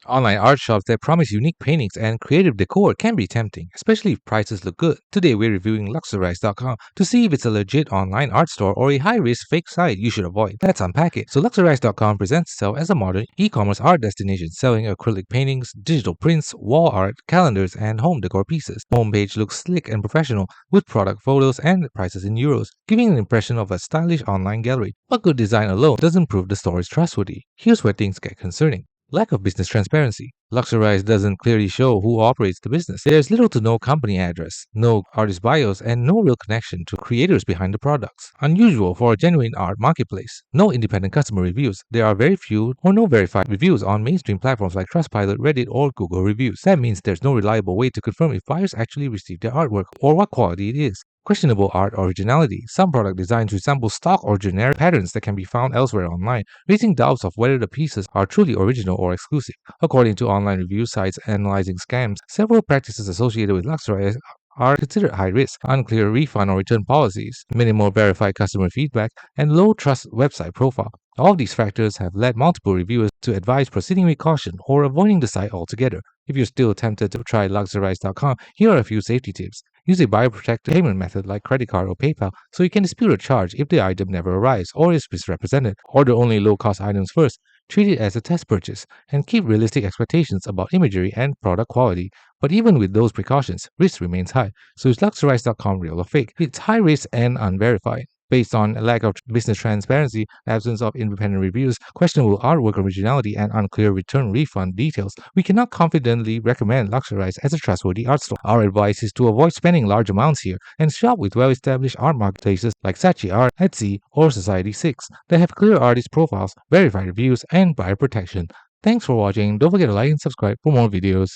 Online art shops that promise unique paintings and creative decor can be tempting, especially if prices look good. Today we're reviewing Luxurize.com to see if it's a legit online art store or a high-risk fake site you should avoid. Let's unpack it. So Luxurize.com presents itself as a modern e-commerce art destination selling acrylic paintings, digital prints, wall art, calendars, and home decor pieces. Homepage looks slick and professional with product photos and prices in euros, giving an impression of a stylish online gallery. But good design alone doesn't prove the store is trustworthy. Here's where things get concerning. Lack of business transparency. Luxurize doesn't clearly show who operates the business. There's little to no company address, no artist bios, and no real connection to creators behind the products. Unusual for a genuine art marketplace. No independent customer reviews. There are very few or no verified reviews on mainstream platforms like Trustpilot, Reddit, or Google Reviews. That means there's no reliable way to confirm if buyers actually received their artwork or what quality it is. Questionable art originality. Some product designs resemble stock or generic patterns that can be found elsewhere online, raising doubts of whether the pieces are truly original or exclusive. According to online review sites analyzing scams, several practices associated with luxury are considered high risk. Unclear refund or return policies, minimal verified customer feedback, and low trust website profile. All these factors have led multiple reviewers to advise proceeding with caution or avoiding the site altogether. If you're still tempted to try Luxurize.com, here are a few safety tips. Use a buyer-protected payment method like credit card or PayPal so you can dispute a charge if the item never arrives or is misrepresented. Order only low-cost items first. Treat it as a test purchase and keep realistic expectations about imagery and product quality. But even with those precautions, risk remains high. So is Luxurize.com real or fake? It's high risk and unverified. Based on a lack of business transparency, absence of independent reviews, questionable artwork originality, and unclear return refund details, we cannot confidently recommend Luxurize as a trustworthy art store. Our advice is to avoid spending large amounts here and shop with well-established art marketplaces like Saatchi Art, Etsy, or Society6 that have clear artist profiles, verified reviews, and buyer protection. Thanks for watching. Don't forget to like and subscribe for more videos.